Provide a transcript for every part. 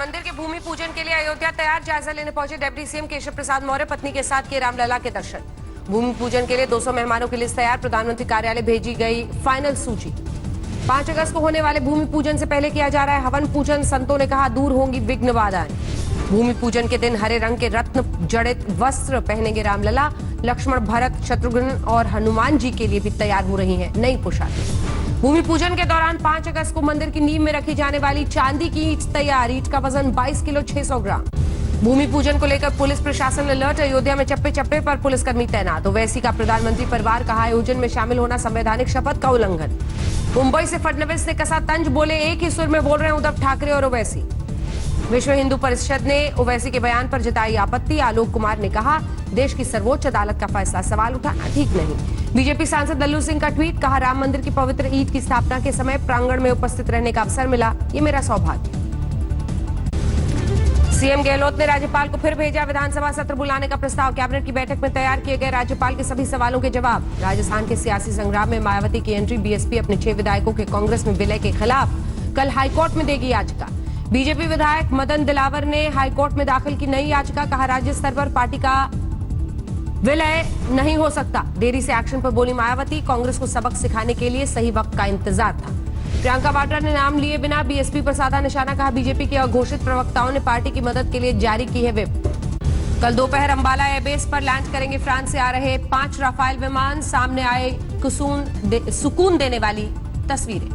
मंदिर के भूमि पूजन के लिए अयोध्या तैयार, जायजा लेने पहुंचे डिप्टी सीएम केशव प्रसाद मौर्य, पत्नी के साथ किए रामलला के दर्शन। भूमि पूजन के लिए 200 मेहमानों की लिस्ट तैयार, प्रधानमंत्री कार्यालय भेजी गई फाइनल सूची। 5 अगस्त को होने वाले भूमि पूजन से पहले किया जा रहा है हवन पूजन, संतों ने कहा दूर होंगी विघ्न बाधाएं। भूमि पूजन के दिन हरे रंग के रत्न जड़ित वस्त्र पहनेंगे रामलला, लक्ष्मण, भरत, शत्रुघ्न और हनुमान जी के लिए भी तैयार हो रही हैं नई पोशाकें। भूमि पूजन के दौरान 5 अगस्त को मंदिर की नींव में रखी जाने वाली चांदी की ईंट तैयार, ईंट का वजन 22 किलो 600 ग्राम। भूमि पूजन को लेकर पुलिस प्रशासन अलर्ट, अयोध्या में चप्पे चप्पे पर पुलिसकर्मी तैनात। ओवैसी का प्रधानमंत्री परिवार का आयोजन में शामिल होना संवैधानिक शपथ का उल्लंघन। मुंबई से फडणवीस ने कसा तंज, बोले एक ही सुर में बोल रहे हैं उद्धव ठाकरे और ओवैसी। विश्व हिंदू परिषद ने ओवैसी के बयान पर जताई आपत्ति, आलोक कुमार ने कहा देश की सर्वोच्च अदालत का फैसला, सवाल उठाना ठीक नहीं। बीजेपी सांसद लल्लू सिंह का ट्वीट, कहा राम मंदिर की पवित्र ईद की स्थापना के समय प्रांगण में उपस्थित रहने का अवसर मिला, ये मेरा सौभाग्य। सीएम गहलोत ने राज्यपाल को फिर भेजा विधानसभा सत्र बुलाने का प्रस्ताव, कैबिनेट की बैठक में तैयार किए गए राज्यपाल के सभी सवालों के जवाब। राजस्थान के सियासी संग्राम में मायावती की एंट्री, बीएसपी अपने 6 विधायकों के कांग्रेस में विलय के खिलाफ कल हाईकोर्ट में देगी याचिका। बीजेपी विधायक मदन दिलावर ने हाईकोर्ट में दाखिल की नई याचिका, कहा राज्य स्तर पर पार्टी का विलय नहीं हो सकता। देरी से एक्शन पर बोली मायावती, कांग्रेस को सबक सिखाने के लिए सही वक्त का इंतजार था। प्रियंका वाड्रा ने नाम लिए बिना बीएसपी पर साधा निशाना, कहा बीजेपी के अघोषित प्रवक्ताओं ने पार्टी की मदद के लिए जारी की है व्हिप। कल दोपहर अंबाला एयरबेस पर लैंड करेंगे फ्रांस से आ रहे 5 राफेल विमान, सामने आए सुकून देने वाली तस्वीरें।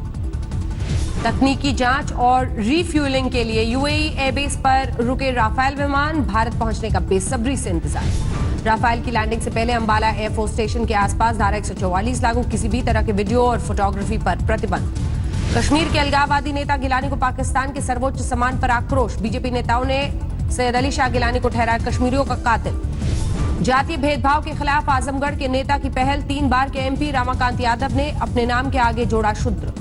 तकनीकी जांच और रिफ्यूलिंग के लिए यूएई एयरबेस पर रुके राफेल विमान, भारत पहुंचने का बेसब्री से इंतजार। राफेल की लैंडिंग से पहले अंबाला एयरफोर्स स्टेशन के आसपास धारा 144 लागू, किसी भी तरह के वीडियो और फोटोग्राफी पर प्रतिबंध। कश्मीर के अलगाववादी नेता गिलानी को पाकिस्तान के सर्वोच्च सम्मान पर आक्रोश, बीजेपी नेताओं ने सैयद अली शाह गिलानी को ठहराया कश्मीरियों का कातिल। जातीय भेदभाव के खिलाफ आजमगढ़ के नेता की पहल, 3 बार के एमपी रमाकांत यादव ने अपने नाम के आगे जोड़ा शूद्र।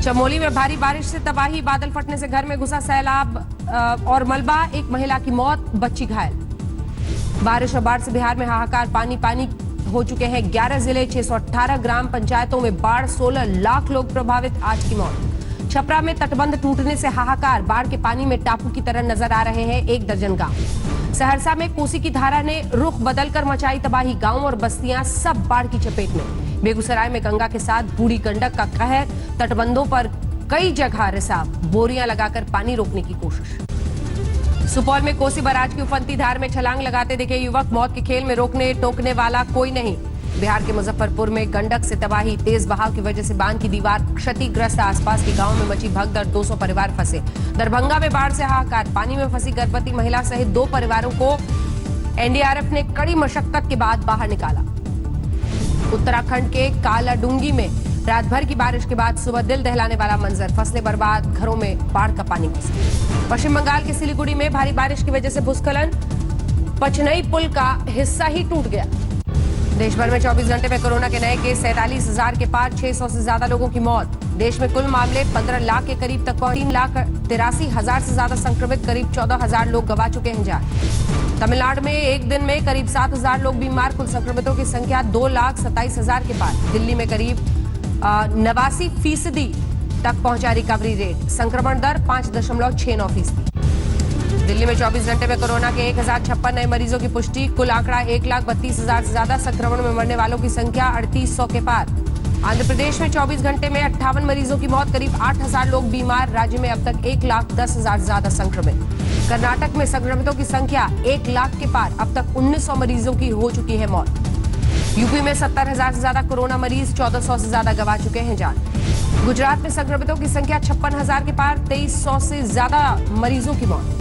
चमोली में भारी बारिश से तबाही, बादल फटने से घर में घुसा सैलाब और मलबा, एक महिला की मौत, बच्ची घायल। बारिश और बाढ़ से बिहार में हाहाकार, पानी पानी हो चुके हैं 11 जिले, 618 ग्राम पंचायतों में बाढ़, 16 लाख लोग प्रभावित, आज की मौत। छपरा में तटबंध टूटने से हाहाकार, बाढ़ के पानी में टापू की तरह नजर आ रहे हैं 1 दर्जन गांव। सहरसा में कोसी की धारा ने रुख बदलकर मचाई तबाही, गांव और बस्तियां सब बाढ़ की चपेट में। बेगूसराय में गंगा के साथ बूढ़ी गंडक का कहर, तटबंधों पर कई जगह रिसाव, बोरियां लगाकर पानी रोकने की कोशिश। सुपौल में कोसी बराज की उफनती धार में छलांग लगाते दिखे युवक, मौत के खेल में रोकने टोकने वाला कोई नहीं। बिहार के मुजफ्फरपुर में गंडक से तबाही, तेज बहाव की वजह से बांध की दीवार क्षतिग्रस्त, आसपास के गांव में मची भगदड़, 200 परिवार फंसे। दरभंगा में बाढ़ से हाहाकार, पानी में फंसी गर्भवती महिला सहित 2 परिवारों को एनडीआरएफ ने कड़ी मशक्कत के बाद बाहर निकाला। उत्तराखंड के कालाडूंगी में रात भर की बारिश के बाद सुबह दिल दहलाने वाला मंजर, फसलें बर्बाद, घरों में बाढ़ का पानी घुसा। पश्चिम बंगाल के सिलीगुड़ी में भारी बारिश की वजह से भूस्खलन, पचनई पुल का हिस्सा ही टूट गया। देश भर में 24 घंटे में कोरोना के नए केस 47,000 के पार, 600 से ज्यादा लोगों की मौत। देश में कुल मामले 15 लाख के करीब तक पहुंचे, 3,83,000 से ज्यादा संक्रमित, करीब 14,000 लोग गंवा चुके हैं जान। तमिलनाडु में एक दिन में करीब 7,000 लोग बीमार, कुल संक्रमितों की संख्या 2,27,000 के पार। दिल्ली में करीब 89% तक पहुंचा रिकवरी रेट, संक्रमण दर 5.69%। दिल्ली में 24 घंटे में कोरोना के 1,056 नए मरीजों की पुष्टि, कुल आंकड़ा 1,32,000 से ज्यादा, संक्रमण में मरने वालों की संख्या 3,800 के पार। आंध्र प्रदेश में 24 घंटे में 58 मरीजों की मौत, करीब 8,000 लोग बीमार, राज्य में अब तक 1,10,000 से ज्यादा संक्रमित। कर्नाटक में संक्रमितों की संख्या 1 लाख के पार, अब तक 1,900 मरीजों की हो चुकी है मौत। यूपी में 70,000 से ज्यादा कोरोना मरीज, 1,400 से ज्यादा गंवा चुके हैं जान। गुजरात में संक्रमितों की संख्या 56,000 के पार, 2,300 से ज्यादा मरीजों की मौत।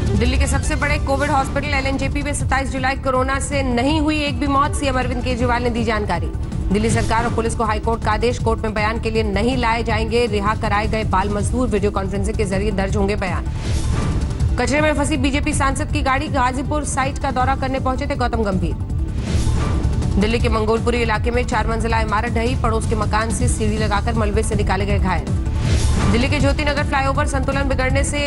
दिल्ली के सबसे बड़े कोविड हॉस्पिटल एलएनजेपी में 27 जुलाई कोरोना से नहीं हुई एक भी मौत, सीएम अरविंद केजरीवाल ने दी जानकारी। दिल्ली सरकार और पुलिस को हाईकोर्ट का आदेश, कोर्ट में बयान के लिए नहीं लाए जाएंगे रिहा कराए गए बाल मजदूर, वीडियो कॉन्फ्रेंसिंग के जरिए दर्ज होंगे बयान। कचरे में फंसी बीजेपी सांसद की गाड़ी, गाजीपुर साइट का दौरा करने पहुंचे थे गौतम गंभीर। दिल्ली के मंगोलपुरी इलाके में 4 मंजिला इमारत ढही, पड़ोस के मकान से सीढ़ी लगाकर मलबे से निकाले गए घायल। दिल्ली के ज्योतिनगर फ्लाईओवर संतुलन बिगड़ने से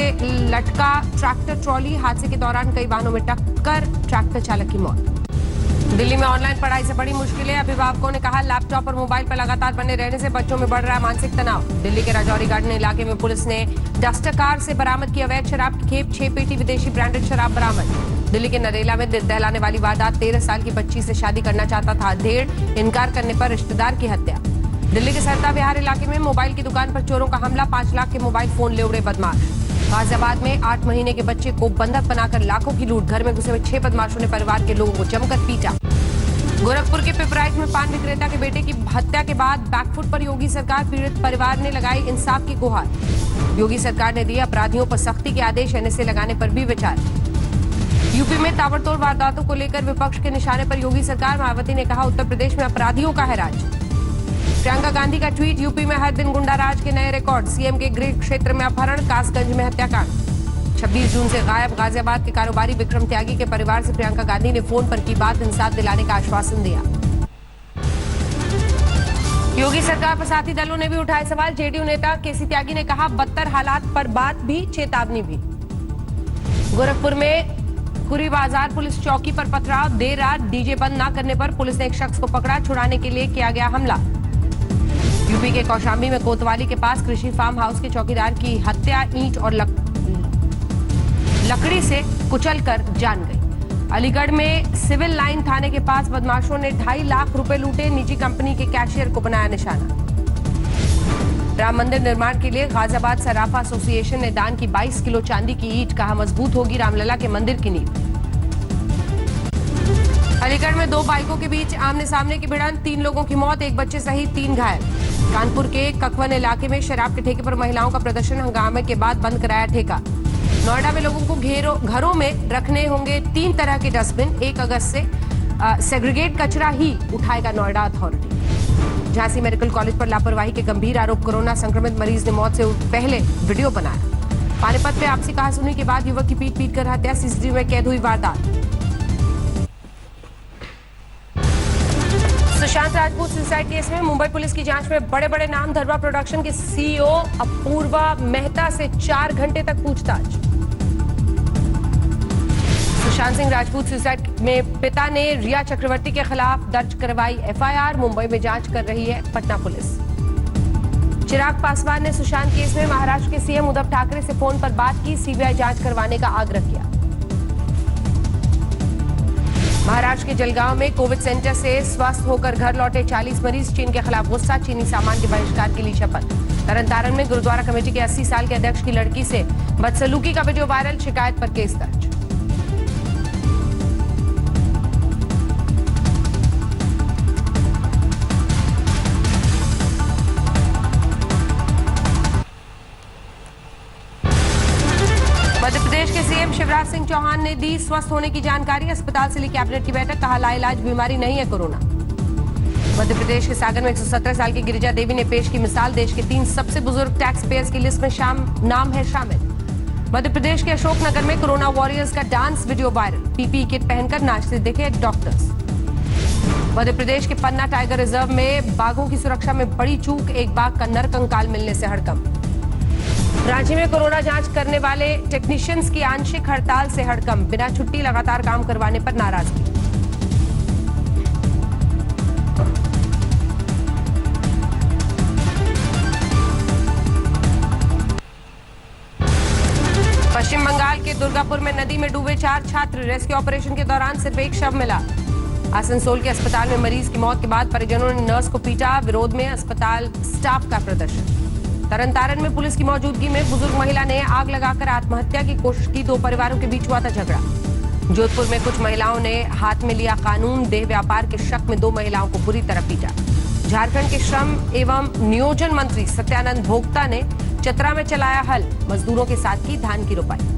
लटका ट्रैक्टर ट्रॉली, हादसे के दौरान कई वाहनों में टक्कर, ट्रैक्टर चालक की मौत। दिल्ली में ऑनलाइन पढ़ाई से बड़ी मुश्किलें, अभिभावकों ने कहा लैपटॉप और मोबाइल पर लगातार बने रहने से बच्चों में बढ़ रहा है मानसिक तनाव। दिल्ली के राजौरी गार्डन इलाके में पुलिस ने डस्टर कार से बरामद की अवैध शराब की खेप, 6 पेटी विदेशी ब्रांडेड शराब बरामद। दिल्ली के नरेला में दिल दहलाने वाली वारदात, 13 साल की बच्ची से शादी करना चाहता था ढेर, इनकार करने पर रिश्तेदार की हत्या। दिल्ली के सरता विहार इलाके में मोबाइल की दुकान पर चोरों का हमला, 5 लाख के मोबाइल फोन ले उड़े बदमाश। गाजियाबाद में 8 महीने के बच्चे को बंधक बनाकर लाखों की लूट, घर में घुसे हुए 6 बदमाशों ने परिवार के लोगों को जमकर पीटा। गोरखपुर के पिपराइच में पान विक्रेता के बेटे की हत्या के बाद बैकफुट पर योगी सरकार, पीड़ित परिवार ने लगाई इंसाफ की गुहार। योगी सरकार ने दिए अपराधियों पर सख्ती के आदेश, एनएसए लगाने पर भी विचार। यूपी में ताबड़तोड़ वारदातों को लेकर विपक्ष के निशाने पर योगी सरकार, मायावती ने कहा उत्तर प्रदेश में अपराधियों का है राज। प्रियंका गांधी का ट्वीट, यूपी में हर दिन गुंडाराज के नए रिकॉर्ड, सीएम के गृह क्षेत्र में अपहरण, कासगंज में हत्याकांड। 26 जून से गायब गाजियाबाद के कारोबारी विक्रम त्यागी के परिवार से प्रियंका गांधी ने फोन पर की बात, इंसाफ दिलाने का आश्वासन दिया। योगी सरकार पर साथी दलों ने भी उठाए सवाल, जेडीयू नेता केसी त्यागी ने कहा बदतर हालात पर बात भी, चेतावनी भी। गोरखपुर में कुरी बाजार पुलिस चौकी पर पथराव, देर रात डीजे बंद न करने पर पुलिस ने एक शख्स को पकड़ा, छुड़ाने के लिए किया गया हमला। यूपी के कौशाम्बी में कोतवाली के पास कृषि फार्म हाउस के चौकीदार की हत्या, ईंट और लकड़ी से कुचलकर जान गई। अलीगढ़ में सिविल लाइन थाने के पास बदमाशों ने 2.5 लाख रुपए लूटे, निजी कंपनी के कैशियर को बनाया निशाना। राम मंदिर निर्माण के लिए गाजियाबाद सराफा एसोसिएशन ने दान की 22 किलो चांदी की ईंट, कहा मजबूत होगी रामलला के मंदिर की नींव। अलीगढ़ में 2 बाइकों के बीच आमने सामने की भिड़ंत, 3 लोगों की मौत, 1 बच्चे सहित 3 घायल। कानपुर के ककवन इलाके में शराब के ठेके पर महिलाओं का प्रदर्शन, हंगामे के बाद बंद कराया ठेका। नोएडा में लोगों को घरों में रखने होंगे 3 तरह के डस्टबिन, 1 अगस्त से सेग्रीगेट कचरा ही उठाएगा Noida authority. Jhansi medical college पर लापरवाही के गंभीर आरोप, कोरोना संक्रमित मरीज ने मौत से पहले वीडियो बनाया। पानीपत में आपसी कहासुनी के बाद युवक की पीट कर हत्या, सीसीटीवी में कैद हुई वारदात। सुशांत राजपूत सुसाइड केस में मुंबई पुलिस की जांच में बड़े बड़े नाम, धर्मा प्रोडक्शन के सीईओ अपूर्वा मेहता से 4 घंटे तक पूछताछ। सुशांत सिंह राजपूत सुसाइड में पिता ने रिया चक्रवर्ती के खिलाफ दर्ज करवाई एफआईआर, मुंबई में जांच कर रही है पटना पुलिस। चिराग पासवान ने सुशांत केस में महाराष्ट्र के सीएम उद्धव ठाकरे से फोन पर बात की, सीबीआई जांच करवाने का आग्रह किया। महाराष्ट्र के जलगांव में कोविड सेंटर से स्वस्थ होकर घर लौटे 40 मरीज, चीन के खिलाफ गुस्सा, चीनी सामान के बहिष्कार के लिए शपथ। तरनतारन में गुरुद्वारा कमेटी के 80 साल के अध्यक्ष की लड़की से बदसलूकी का वीडियो वायरल, शिकायत पर केस दर्ज। मध्य प्रदेश के सीएम शिवराज सिंह चौहान ने दी स्वस्थ होने की जानकारी, अस्पताल से ली कैबिनेट की बैठक, कहा लाइलाज बीमारी नहीं है कोरोना। मध्य प्रदेश के सागर में 117 साल की गिरिजा देवी ने पेश की मिसाल, देश के 3 सबसे बुजुर्ग टैक्स पेयर्स की लिस्ट में नाम है शामिल। मध्य प्रदेश के अशोकनगर में कोरोना वॉरियर्स का dance video viral, PPE kit पहनकर नाचते दिखे डॉक्टर्स। मध्य प्रदेश के पन्ना टाइगर रिजर्व में बाघों की सुरक्षा में बड़ी चूक, एक बाघ का नरकंकाल मिलने से हड़कंप। रांची में कोरोना जांच करने वाले टेक्नीशियंस की आंशिक हड़ताल से हड़कंप, बिना छुट्टी लगातार काम करवाने पर नाराजगी। पश्चिम बंगाल के दुर्गापुर में नदी में डूबे 4 छात्र, रेस्क्यू ऑपरेशन के दौरान सिर्फ एक शव मिला। आसनसोल के अस्पताल में मरीज की मौत के बाद परिजनों ने नर्स को पीटा, विरोध में अस्पताल स्टाफ का प्रदर्शन। तरनतारन में पुलिस की मौजूदगी में बुजुर्ग महिला ने आग लगाकर आत्महत्या की कोशिश की, 2 परिवारों के बीच हुआ था झगड़ा। जोधपुर में कुछ महिलाओं ने हाथ में लिया कानून, देह व्यापार के शक में 2 महिलाओं को बुरी तरह पीटा। झारखंड के श्रम एवं नियोजन मंत्री सत्यानंद भोक्ता ने चतरा में चलाया हल, मजदूरों के साथ की धान की रोपाई।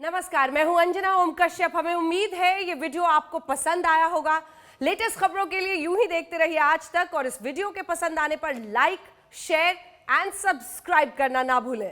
नमस्कार, मैं हूं अंजना ओम कश्यप। हमें उम्मीद है ये वीडियो आपको पसंद आया होगा। लेटेस्ट खबरों के लिए यूं ही देखते रहिए आज तक, और इस वीडियो के पसंद आने पर लाइक, शेयर एंड सब्सक्राइब करना ना भूलें।